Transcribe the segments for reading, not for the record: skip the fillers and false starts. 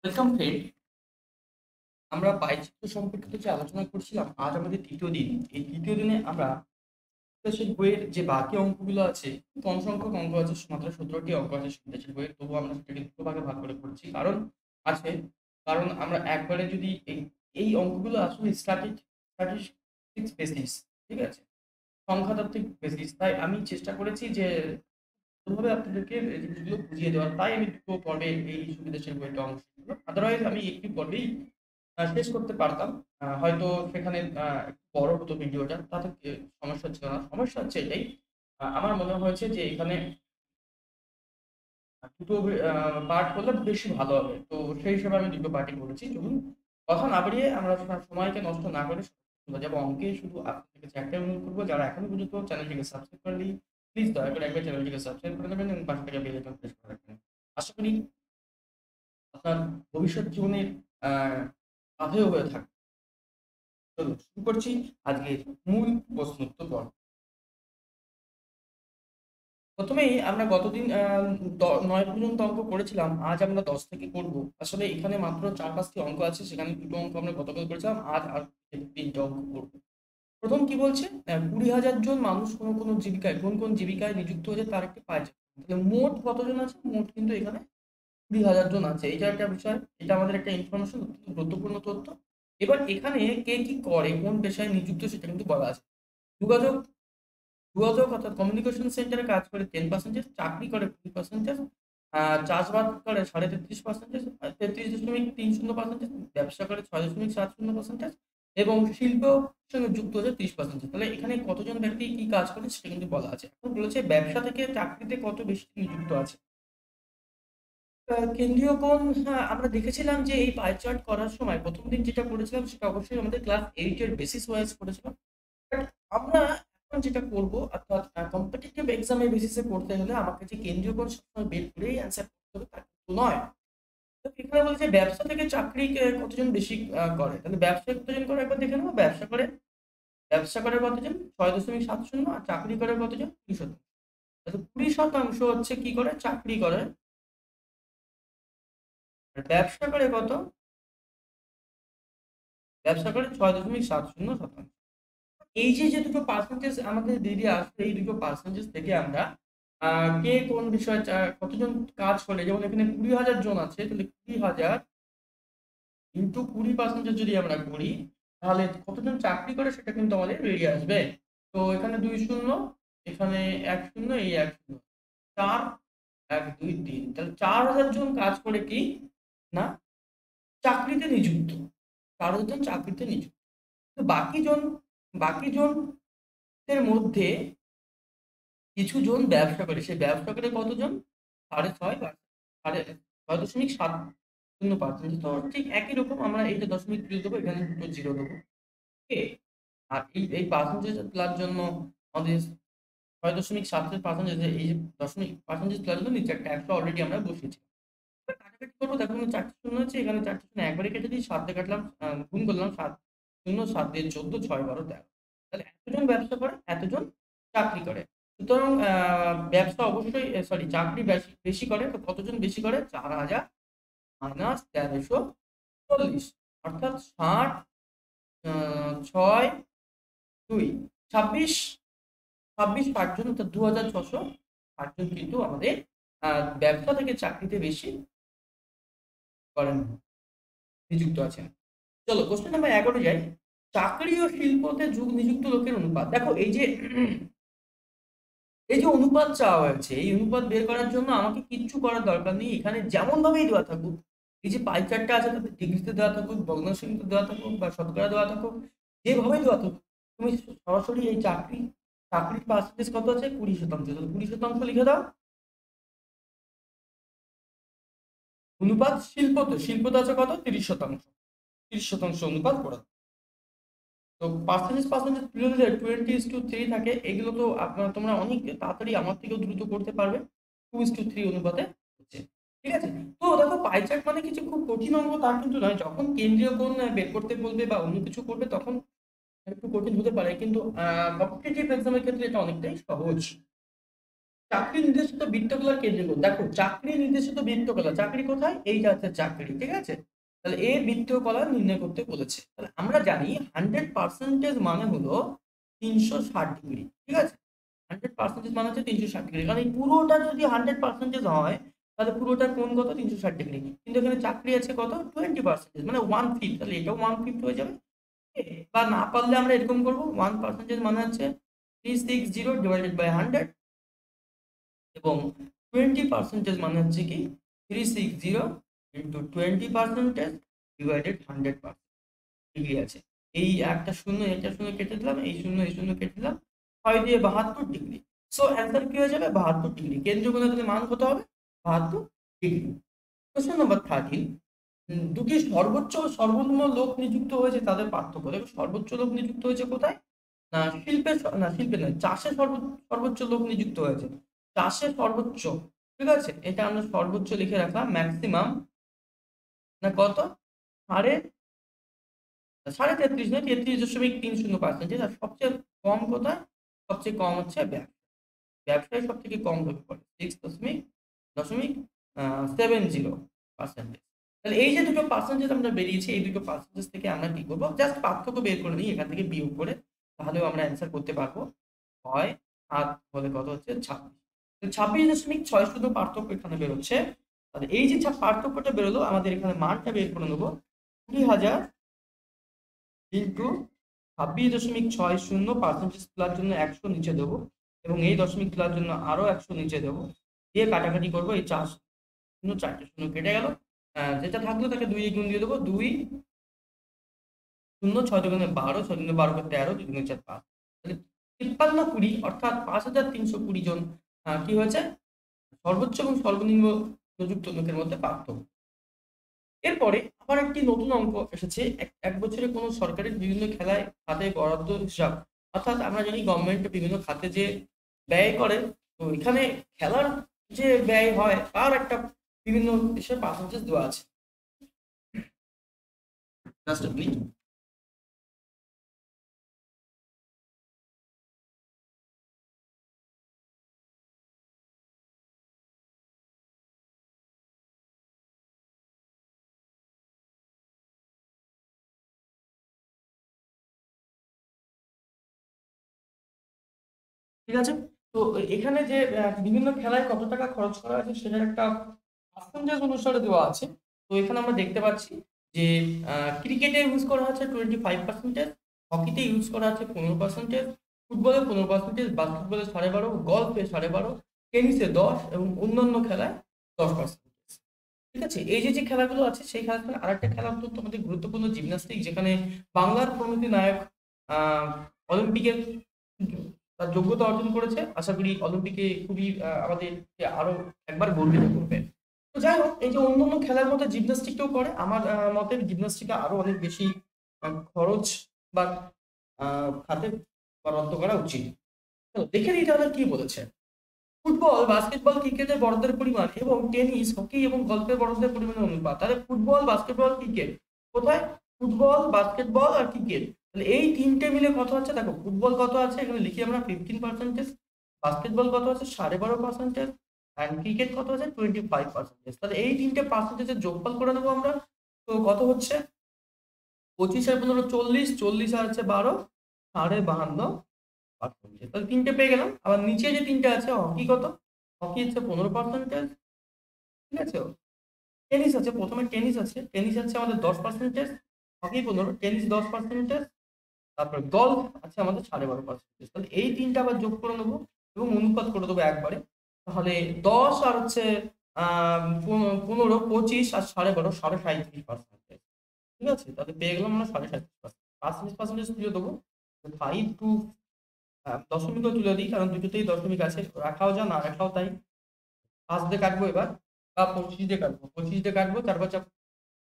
Welcome friend. আমরা পাইচিত্র সম্পর্কিত যে আলোচনা করছিলাম, আজ আমাদের তৃতীয় দিন। এই তৃতীয় দিনে আমরা দেশের বইয়ের যে বাকি অঙ্কগুলো আছে, কম সংখ্যক অঙ্ক আছে, মাত্র 17টি অঙ্ক আছে দেশের বইয়ের, তবুও আমরা সেটাকে দুটো ভাগে ভাগ করে পড়ছি। কারণ আছে, কারণ আমরা একবারে যদি এই এই অঙ্কগুলো আসলে স্ট্যাটিস্টিক্স বেসিস, ঠিক আছে, সংখ্যাতাত্ত্বিক বেসিস। তাই আমি চেষ্টা করেছি যে ভাবে আপনাদেরকে এই জিনিসগুলো বুঝিয়ে দেওয়ার। তাই আমি দুটো পর্বে এই সুবিদেশের বইটা অংশ নিলাম। আদারওয়াইজ আমি একটি পর্বেই শেষ করতে পারতাম। হয়তো সেখানে একটু বড় হতো ভিডিওটা, তাতে সমস্যা ছিল না। সমস্যা হচ্ছে এটাই, আমার মনে হয়েছে যে এখানে দুটো পার্ট করলে বেশি ভালো হবে। তো সেই হিসেবে আমি দুটো পার্টি করেছি। চলুন কথা না বাড়িয়ে আমরা সময়কে নষ্ট না করে চলে যাবো অঙ্কে। শুধু আপনাদের কাছে একটাই অনুরোধ করবো, যারা এখনো পর্যন্ত চ্যানেলটিকে সাবস্ক্রাইব করেনি, প্লিজ দয়া করে একবার চ্যানেলটিকে সাবস্ক্রাইব করে দেবেন এবং পাশে থাকা বেল আইকন প্রেস করে রাখবেন। আশা করি আপনার ভবিষ্যৎ জীবনের পাথেয় হয়ে থাকবে। চলুন শুরু করছি আজকের মূল প্রশ্নোত্তর পর্ব। প্রথমেই আমরা গতদিন 9 পর্যন্ত অঙ্ক করেছিলাম, আজ আমরা 10 থেকে করব। আসলে এখানে মাত্র 4-5টি অঙ্ক আছে, সেখানে দুটো অঙ্ক আমরা গতকাল করেছিলাম, আজ আর 3টে অঙ্ক করব। প্রথম কি বলছে, 20,000 জন মানুষ কোন কোন জীবিকায় কোন কোন জীবিকায় নিযুক্ত হয়েছে তার একটি পাই চার্ট। তাহলে মোট কতজন আছে? মোট কিন্তু এখানে 20,000 জন আছে। এটা একটা বিষয়, এটা আমাদের একটা ইনফরমেশন, অত্যন্ত গুরুত্বপূর্ণ তথ্য। এবার এখানে কে কি করে, কোন পেশায় নিযুক্ত, সেটা কিন্তু বলা আছে। যোগাযোগ যোগাযোগ অর্থাৎ কমিউনিকেশন সেন্টারে কাজ করে 10%, চাকরি করে 20%, চাষবাদ করে 33.33%, 33.30%, ব্যবসা করে 6.70% এবং শিল্পের সঙ্গে যুক্ত হচ্ছে 30%। তাহলে এখানে কতজন ব্যক্তি কি কাজ করে সেটা কিন্তু বলা আছে। এখন বলেছে ব্যবসা থেকে চাকরিতে কত বেশি নিযুক্ত আছে। কেন্দ্রীয় কোণ, হ্যাঁ, আমরা দেখেছিলাম যে এই পাই চার্ট করার সময় প্রথম দিন যেটা করেছিলাম সেটা অবশ্যই আমাদের ক্লাস 8 এর বেসিস ওয়াইজ করেছিলাম। বাট আমরা এখন যেটা করব, অর্থাৎ কম্পিটিটিভ এক্সামের বেসিসে পড়তে হলে আমাকে যে কেন্দ্রীয় কোণ সবসময় বের করেই অ্যান্সার করতে হবে তা কিন্তু নয়। তো এখানে বলছে ব্যবসা থেকে চাকরি কতজন বেশি করে। তাহলে ব্যবসা কতজন করে একবার দেখে নেবো। ব্যবসা করে কতজন? 6.70। আর চাকরি করে কতজন? 20%। তাহলে 20% হচ্ছে কি করে? চাকরি করে। আর ব্যবসা করে কত? ব্যবসা করে 6.70%। এই যে যে দুটো পার্সেন্টেজ আমাদের দিয়ে আসবে, এই দুটো পার্সেন্টেজ থেকে আমরা কে কোন বিষয়ে কতজন কাজ করে, যেমন এখানে 20,000 জন আছে, তাহলে 20,000 ইন্টু 20% যদি আমরা করি, তাহলে কতজন চাকরি করে সেটা কিন্তু আমাদের বেরিয়ে আসবে। তো এখানে 2 শূন্য, এখানে 1 শূন্য, এই 1 শূন্য, 4, 1 2 3, তাহলে 4,000 জন কাজ করে কি না চাকরিতে নিযুক্ত। 4,000 জন চাকরিতে নিযুক্ত। তো বাকি জনদের মধ্যে কিছু জন ব্যবসা করে। সেই ব্যবসা করে কতজন? 6.5 6.70%। তো ঠিক একই রকম আমরা এইটা দশমিক তুলে দেবো, এখানে দুটো জিরো দেবো। ওকে। আর এই পার্সেন্টেজ তোলার জন্য আমাদের 6.7% এই যে দশমিক পার্সেন্টেজ তোলার জন্য নিচে একটা 100 অলরেডি আমরা বসিয়েছি। এবার কাটাকাটি করবো, দেখো এখানে 4টে শূন্য হচ্ছে, এখানে 4টে শূন্য একবারে কেটে দিই, 7 দিয়ে কাটলাম, গুণ করলাম, 7 শূন্য, 7 দিয়ে 14, 6 12 13। তাহলে এতজন ব্যবসা করে, এতজন চাকরি করে। সুতরাং ব্যবসা অবশ্যই, সরি, চাকরি বেশি বেশি করে। তো কতজন বেশি করে? 4,000 মাইনাস 1340, অর্থাৎ 60, 6, 2, 26, 26 জন, অর্থাৎ 2,600 জন কিন্তু আমাদের ব্যবসা থেকে চাকরিতে বেশি করেন, নিযুক্ত আছেন। চলো কোশ্চেন নাম্বার 11 যাই। চাকরি ও শিল্পতে নিযুক্ত লোকের অনুপাত। দেখো এই যে অনুপাত চাওয়া হয়েছে, এই অনুপাত বের করার জন্য আমাকে কিচ্ছু করার দরকার নেই। এখানে যেমন ভাবেই দেওয়া থাকুক, এই যে পাই চার্টটা আছে তাতে ডিগ্রিতে দেওয়া থাকুক, ভগ্নাংশে দেওয়া থাকুক বা শতকরা দেওয়া থাকুক, যেভাবেই দেওয়া থাকুক, তুমি সরাসরি এই চাকরির পার্সেন্টেজ কত আছে? 20%। তাহলে 20% লিখে দাও। অনুপাত শিল্পতে আছে কত? 30%। 30% অনুপাত করে। তো পার্সেন্টেজ তুলে দিলে 20:3 থাকে। এগুলো তো তোমরা অনেক তাড়াতাড়ি আমার থেকেও দ্রুত করতে পারবে। 2:3 অনুপাতে হচ্ছে। ঠিক আছে? তো দেখো পাই চার্ট মানে কিছু খুব কঠিন অঙ্ক তা কিন্তু নয়। যখন কেন্দ্রীয় কোণ বের করতে বলবে বা অন্য কিছু করবে তখন একটু কঠিন হতে পারে। কিন্তু কম্পিটিটিভ এক্সামের ক্ষেত্রে এটা অনেকটাই সহজ। চাকরি নির্দেশিত বৃত্তকলার কেন্দ্রীভূত, দেখো চাকরি নির্দেশিত বৃত্তকলা, চাকরি কোথায়, এইটা হচ্ছে চাকরি, ঠিক আছে। তাহলে এ বৃত্তকলা নির্ণয় করতে বলেছে। তাহলে আমরা জানি 100% মানে হলো 360 ডিগ্রি, ঠিক আছে। 100% মানে হচ্ছে 360 ডিগ্রি, কারণ এই পুরোটা যদি 100% হয় তাহলে পুরোটা কোণ কত, 360 ডিগ্রি। কিন্তু এখানে চাকরি আছে কত, 20%, মানে 1/5, তাহলে এটাও 1/5 হয়ে যাবে। বা না পারলে আমরা এরকম করবো, 1% মানে হচ্ছে 360 / 100, এবং 20% মানে হচ্ছে কি 360 × 20% / 100% ডিগ্রি আছে। এই একটা শূন্য একটা শূন্য কেটে দিলাম, এই শূন্য এই শূন্য কেটে দিলাম, 6 দিয়ে 72 ডিগ্রি। সো অ্যান্সার কি হয়ে যাবে, 72 ডিগ্রি। কেন্দ্রীয় কোণের তাহলে মান কত হবে, 72 ডিগ্রি। কোশ্চেন নাম্বার 13, দুটি সর্বোচ্চ ও সর্বনিম্ন লোক নিযুক্ত হয়েছে তাদের পার্থক্য। দেখো সর্বোচ্চ লোক নিযুক্ত হয়েছে কোথায়, না শিল্পে, না শিল্পে নয়, চাষে সর্বোচ্চ লোক নিযুক্ত হয়েছে। চাষে সর্বোচ্চ, ঠিক আছে, এটা আমরা সর্বোচ্চ লিখে রাখলাম, ম্যাক্সিমাম না কত, সাড়ে 33.5 নয়, 33.30%। আর সবচেয়ে কম কোথায়, সবচেয়ে কম হচ্ছে ব্যবসায় সব থেকে কম লোক পড়ে, 6.70%। তাহলে এই যে দুটো পার্সেন্টেজ আমরা বেরিয়েছি, এই দুটো পার্সেন্টেজ থেকে আমরা কি করবো, জাস্ট পার্থক্য বের করে নিই, এখান থেকে বিয়োগ করে, তাহলেও আমরা অ্যান্সার করতে পারবো। 6 7 হলে কত হচ্ছে, 26। 26.6 পার্থক্য এখানে বেরোচ্ছে। তাহলে এই যে পার্থক্যটা বেরোলো, আমাদের এখানে মানটা বের করে নেবো, 20,000 ইন্টু 26.60, পার্সেন্টেজ তোলার জন্য 100 নিচে দেবো, এবং এই দশমিক তোলার জন্য আরো 100 নিচে দেবো, দিয়ে কাটাকাটি করবো, এই 4 শূন্য 4টে শূন্য কেটে গেল। যেটা থাকলো তাকে 2 গুণ দিয়ে দেবো, 2 শূন্য 6 দুগুণে 12, 6 দুগুণে 12 কে 13, 2 দুগুণে 4 5। তাহলে 5320, অর্থাৎ 5320 জন কি হয়েছে, সর্বোচ্চ এবং সর্বনিম্ন নিযুক্ত লোকের মধ্যে পার্থক্য। এরপরে আবার একটি নতুন অঙ্ক এসেছে, এক বছরে কোনো সরকারের বিভিন্ন খেলায় খাতে বরাদ্দ হিসাব। অর্থাৎ আমরা জানি গভর্নমেন্ট বিভিন্ন খাতে যে ব্যয় করে, তো এখানে খেলার যে ব্যয় হয় তার একটা বিভিন্ন দেশের পার্সেন্টেজ দেওয়া আছে। জাস্ট আপনি ঠিক আছে। তো এখানে যে বিভিন্ন খেলায় কত টাকা খরচ করা আছে সেটার একটা পার্সেন্টেজ অনুসারে দেওয়া আছে। তো এখানে আমরা দেখতে পাচ্ছি যে ক্রিকেটে ইউজ করা হচ্ছে 25%, হকিতে ইউজ করা আছে 15%, ফুটবলে 15%, বাস্কেটবলে 12.5, গলফে 12.5, টেনিসে 10, এবং অন্যান্য খেলায় 10%। ঠিক আছে, এই যে যে খেলাগুলো আছে সেই খেলাগুলো, আরেকটা খেলা হলো তোমাদের গুরুত্বপূর্ণ জিমন্যাস্টিক, যেখানে বাংলার প্রমিত নায়ক অলিম্পিকের তার যোগ্যতা অর্জন করেছে। আশা করি অলিম্পিকে খুবই আমাদেরকে আরো একবার গর্বিত করবে। তো যাই হোক, এই যে অন্যান্য খেলার মধ্যে জিমন্যাস্টিকটাও পড়ে, আমার মতে জিমন্যাস্টিকে আরো অনেক বেশি খরচ বা খাতে বরাদ্দ করা উচিত। তো দেখে নিই তাহলে কি বলেছে। ফুটবল, বাস্কেটবল, ক্রিকেটের বড়দের পরিমাণ এবং টেনিস, হকি এবং গল্পের বড়দের পরিমাণের অনুপাত। তাহলে ফুটবল, বাস্কেটবল, ক্রিকেট কোথায়, ফুটবল, বাস্কেটবল আর ক্রিকেট, তাহলে এই তিনটে মিলে কত হচ্ছে, দেখো ফুটবল কত আছে এখানে লিখি আমরা 15%, বাস্কেটবল কত আছে 12.5%, অ্যান্ড ক্রিকেট কত আছে 25%। তাহলে এই তিনটে পার্সেন্টেজের যোগফল করে নেবো আমরা। তো কত হচ্ছে, 25 আর 15 40, 40 আর হচ্ছে 12, 52.5%। তাহলে তিনটে পেয়ে গেলাম। আবার নিচে যে তিনটে আছে, হকি কত, হকি হচ্ছে 15%, ঠিক আছে। টেনিস আছে, প্রথমে টেনিস আছে, টেনিস আছে আমাদের 10%, হকি 15, টেনিস 10%, তারপর গলফ আছে আমাদের 12.5%। তাহলে এই তিনটা আবার যোগ করে নেবো এবং অনুপাত করে দেবো একবারে। তাহলে 10 আর হচ্ছে 15, 25 আর 12.5, 37%। ঠিক আছে, তাহলে পেয়ে গেলাম আমরা 37%। পার্সেন্টেজ তুলে দেবো, 5 টু দশমিকও তুলে দিই, কারণ দুটোতেই দশমিক আছে, রাখাও যা না রাখাও তাই। 5 দিয়ে কাটবো এবার, বা 25 দিয়ে কাটবো, 25 দিয়ে কাটবো, 4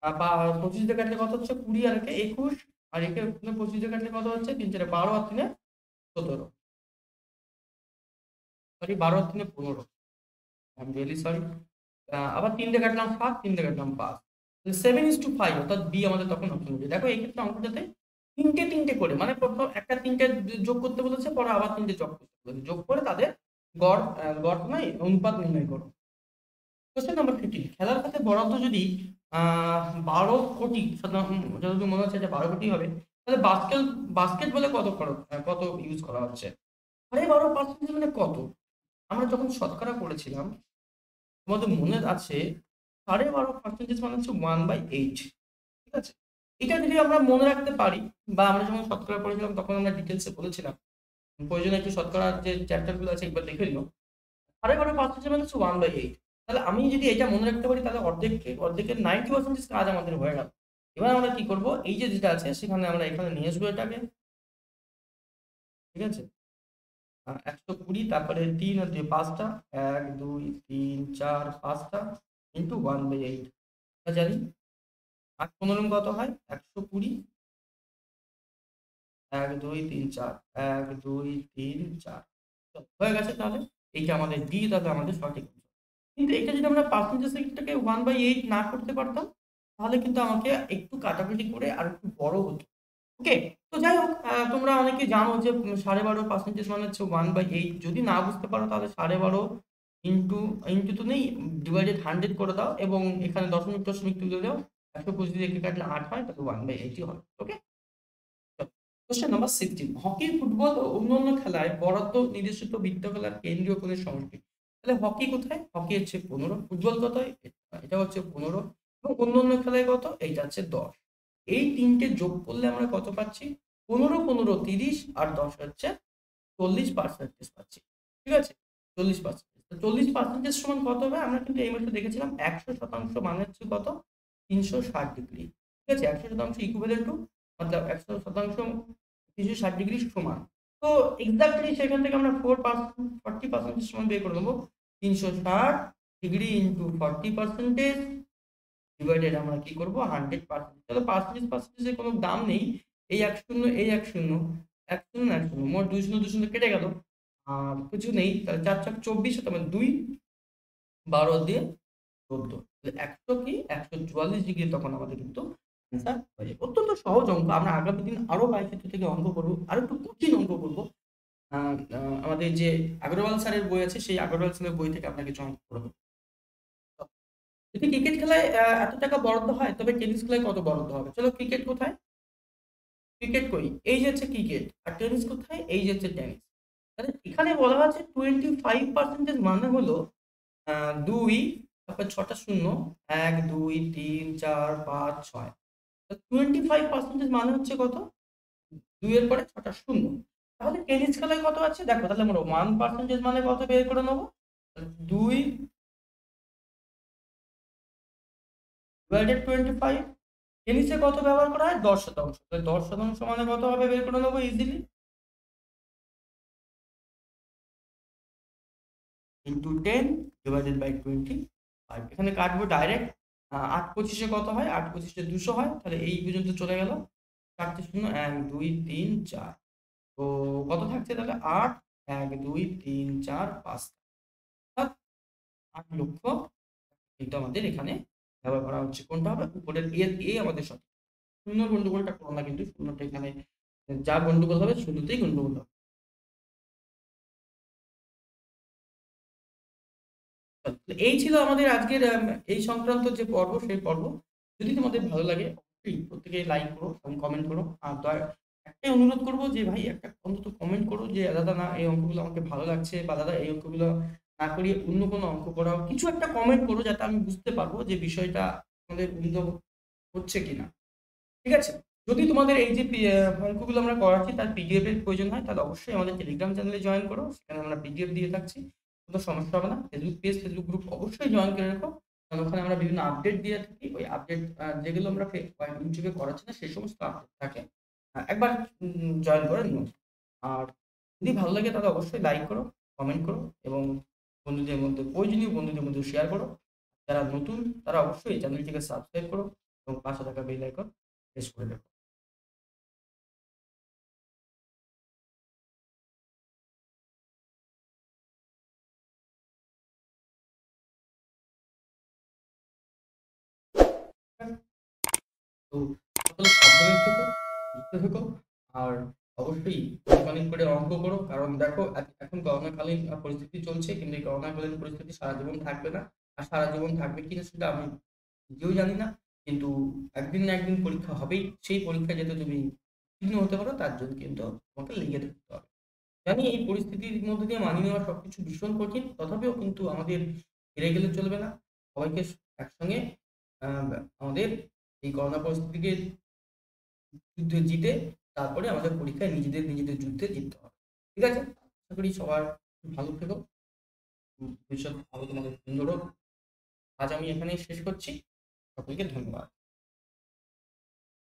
বা 25 দিয়ে কাটলে কত হচ্ছে, 20 আর একে 21, আর একে 25 দিয়ে কাটলে কত হচ্ছে, 3 4 12 আর 3 17, সরি 12 আর 3 15, আই এম রিয়েলি সরি। আবার 3 দিয়ে কাটলাম 7, 3 দিয়ে কাটলাম 5, 7:5, অর্থাৎ বি আমাদের তখন অপশন হবে। দেখো এই ক্ষেত্রে অঙ্কটাতে তিনটে তিনটে করে, মানে প্রথম একটা তিনটে যোগ করতে বলেছে, পরে আবার তিনটে যোগ করতে বলেছে, যোগ করে তাদের গড় নয়, অনুপাত নির্ণয় করো। কোশ্চেন নাম্বার 15, খেলার খাতে বরাদ্দ যদি 12 কোটি, যতদূর মনে হচ্ছে যে 12 কোটি হবে, তাহলে বাস্কেট বলে কত ইউজ করা হচ্ছে? 12.5% মানে কত? আমরা যখন শতকরা করেছিলাম, তোমাদের মনে আছে 12.5% মানে হচ্ছে 1/8। ঠিক আছে, এটা যদি আমরা মনে রাখতে পারি, বা আমরা যখন শতকরা করেছিলাম তখন আমরা ডিটেলসে বলেছিলাম, প্রয়োজনে একটু শতকরার যে চ্যাপ্টার গুলো আছে একবার দেখে নিও। 12.5% মানে হচ্ছে 1/8। তাহলে আমি যদি এটা মনে রাখতে পারি, তাহলে অর্ধেকের 90% কাজ আমাদের হয়ে গেল। এবার আমরা কি করব, এই যে যেটা আছে সেখানে আমরা এখানে নিয়ে আসবো এটাকে। ঠিক আছে, 120, তারপরে 3 আর 2 5টা, 1 2 3 4 5টা ইন্টু 1/8। জানি 8 15 কত হয়? 120। 1 2 3 4, 1 2 3 4 হয়ে গেছে। তাহলে এইটা আমাদের ডি, তাহলে আমাদের সঠিক উত্তর। কিন্তু এটা যদি আমরা পার্সেন্টেজটাকে 1/8 না করতে পারতাম, তাহলে কিন্তু আমাকে একটু কাটাকুটি করে আর একটু বড় হতো। ওকে, তো যাই হোক, তোমরা অনেকে জানো যে 12.5% মানে হচ্ছে 1/8। যদি না বুঝতে পারো তাহলে 12.5 ইন্টু ইন্টু তো নেই, ডিভাইডেড 100 করে দাও এবং এখানে দশমিক দশমিক তুলে দাও। 125 দিয়ে কাটলে 8 হয়, তাহলে 1/8 হয়। ওকে, কোশ্চেন নাম্বার 16, হকি, ফুটবল ও অন্যান্য খেলায় বরাদ্দ নির্দেশিত বৃত্তকলার কেন্দ্রীয় কোণের সংস্কৃতি। তাহলে হকি কোথায়? হকি হচ্ছে 15, ফুটবল কোথায়? এটা হচ্ছে 15, এবং অন্যান্য খেলায় কত? এইটা হচ্ছে 10। এই তিনটে যোগ করলে আমরা কত পাচ্ছি? 15 15 30, আর 10 হচ্ছে 40% পাচ্ছি। ঠিক আছে, 40%। 40% সমান কত হবে? আমরা কিন্তু এই মাসে দেখেছিলাম 100% মানে হচ্ছে কত? 360 ডিগ্রি। ঠিক আছে, 100% ইকুইভ্যালেন্ট টু, মতলব 100% 360 ডিগ্রি সমান। তো এক্স্যাক্টলি সেখান থেকে আমরা 40% সমান বের করে নেবো। 360 ডিগ্রি ইন্টু 40% ডিভাইডেড আমরা কি করবো? 100%। তাহলে পার্সেন্টেজের কোনো দাম নেই। এই এক শূন্য, এই এক শূন্য, এক শূন্য এক শূন্য, মোট দুই শূন্য দুই শূন্য কেটে গেল, আর কিছু নেই। তাহলে 4 4 24, তারপরে 2 12 দিয়ে 14, 100 কি 144 ডিগ্রি তখন আমাদের কিন্তু অ্যান্সার হয়ে যাবে। অত্যন্ত সহজ অঙ্ক। আমরা আগামী দিন আরো বাইচিত্র থেকে অঙ্ক করবো, আরো একটু কঠিন অঙ্ক করবো। আমাদের যে আগরওয়াল স্যারের বই আছে, সেই আগরওয়াল স্যারের বই থেকে আপনাকে কিছু অঙ্ক করবো। যদি ক্রিকেট খেলায় এত টাকা বরাদ্দ হয়, তবে টেনিস খেলায় কত বরাদ্দ হবে? চলো, ক্রিকেট কোথায়? ক্রিকেট কই? এই যে হচ্ছে ক্রিকেট। আর টেনিস কোথায়? এই যে হচ্ছে টেনিস। তাহলে এখানে বলা আছে 25% মানে হলো 2, তারপর 6টা শূন্য, 1 2 3 4 5 6। 25% মানে হচ্ছে কত? 2 এর পরে 6টা শূন্য। তাহলে টেনিস খেলায় কত আছে দেখো, তাহলে আমরা 1% মানে কত বের করে নেবো? 2 ডিভাইডেড 25। টেনিসে কত ব্যবহার করা হয়? 10%। তাহলে 10% মানে কত হবে বের করে নেবো ইজিলি, ইন্টু 10 ডিভাইডেড বাই 25। এখানে কাটবো ডাইরেক্ট। 8 25 কত হয়? 8 25 200 হয়। তাহলে এই পর্যন্ত চলে গেল। 4টে শূন্য, 1 2 3 4। তো কত থাকছে তাহলে? 8 1 2 3 4 5, 8 লক্ষ। এটা আমাদের এখানে ব্যবহার করা হচ্ছে। কোনটা হবে? উপরের এ আমাদের সঠিক। শূন্য গন্ডগোলটা করো না, কিন্তু শূন্যটা এখানে যা গন্ডগোল হবে শূন্যতেই গন্ডগোল হবে। এই ছিল আমাদের আজকের এই সংক্রান্ত যে পর্ব, সেই পর্ব। যদি তোমাদের ভালো লাগে অবশ্যই প্রত্যেকে লাইক করো এবং কমেন্ট করো। আর একটাই অনুরোধ করবো যে ভাই একটা অন্তত কমেন্ট করো যে দাদা না, এই অঙ্কগুলো আমাকে ভালো লাগছে, বা দাদা এই অঙ্কগুলো না করিয়ে অন্য কোনো অঙ্ক করাও। কিছু একটা কমেন্ট করো যাতে আমি বুঝতে পারবো যে বিষয়টা আমাদের উন্নত হচ্ছে কিনা। ঠিক আছে, যদি তোমাদের এই যে অঙ্কগুলো আমরা করাচ্ছি তার পিডিএফ এর প্রয়োজন হয়, তাহলে অবশ্যই আমাদের টেলিগ্রাম চ্যানেলে জয়েন করো। সেখানে আমরা পিডিএফ দিয়ে থাকছি, কোনো সমস্যা হবে না। ফেসবুক পেজ, ফেসবুক গ্রুপ অবশ্যই জয়েন করে রাখো, কারণ ওখানে আমরা বিভিন্ন আপডেট দিয়ে থাকি। ওই আপডেট যেগুলো আমরা ইউটিউবে করাচ্ছি না, সেই সমস্ত আপডেট থাকে। একবার জয়েন করে নিও। আর যদি ভালো লাগে তাহলে অবশ্যই লাইক করো, কমেন্ট করো, এবং বন্ধুদের মধ্যে, প্রয়োজনীয় বন্ধুদের মধ্যে শেয়ার করো। যারা নতুন তারা অবশ্যই এই চ্যানেলটিকে সাবস্ক্রাইব করো এবং পাশে থাকা বেল আইকন প্রেস করে রাখো। তো সকলে সাবধানে থেকো, সুস্থ থেকো। আর অবশ্যই অনেক করে অঙ্ক করো, কারণ দেখো এখন করোনাকালীন পরিস্থিতি চলছে, কিন্তু এই করোনাকালীন পরিস্থিতি সারা জীবন থাকবে না। আর সারা জীবন থাকবে কিনা সেটা আমি নিজেও জানি না, কিন্তু একদিন না একদিন পরীক্ষা হবেই। সেই পরীক্ষায় যাতে তুমি উত্তীর্ণ হতে পারো তার জন্য কিন্তু তোমাকে লেগে থাকতে হবে। জানি এই পরিস্থিতির মধ্যে দিয়ে মানিয়ে নেওয়া সবকিছু ভীষণ কঠিন, তথাপিও কিন্তু আমাদের হেরে গেলে চলবে না। সবাইকে একসঙ্গে আহ, আমাদের এই করোনা পরিস্থিতিকে যুদ্ধে জিতে তারপরে আমাদের পরীক্ষায় নিজেদের যুদ্ধে জিততে হবে। ঠিক আছে? আশা করি সবার ভালো থেকো। ভবিষ্যৎ ভালো তোমাদের সুন্দর হোক। আজ আমি এখানেই শেষ করছি। সকলকে ধন্যবাদ।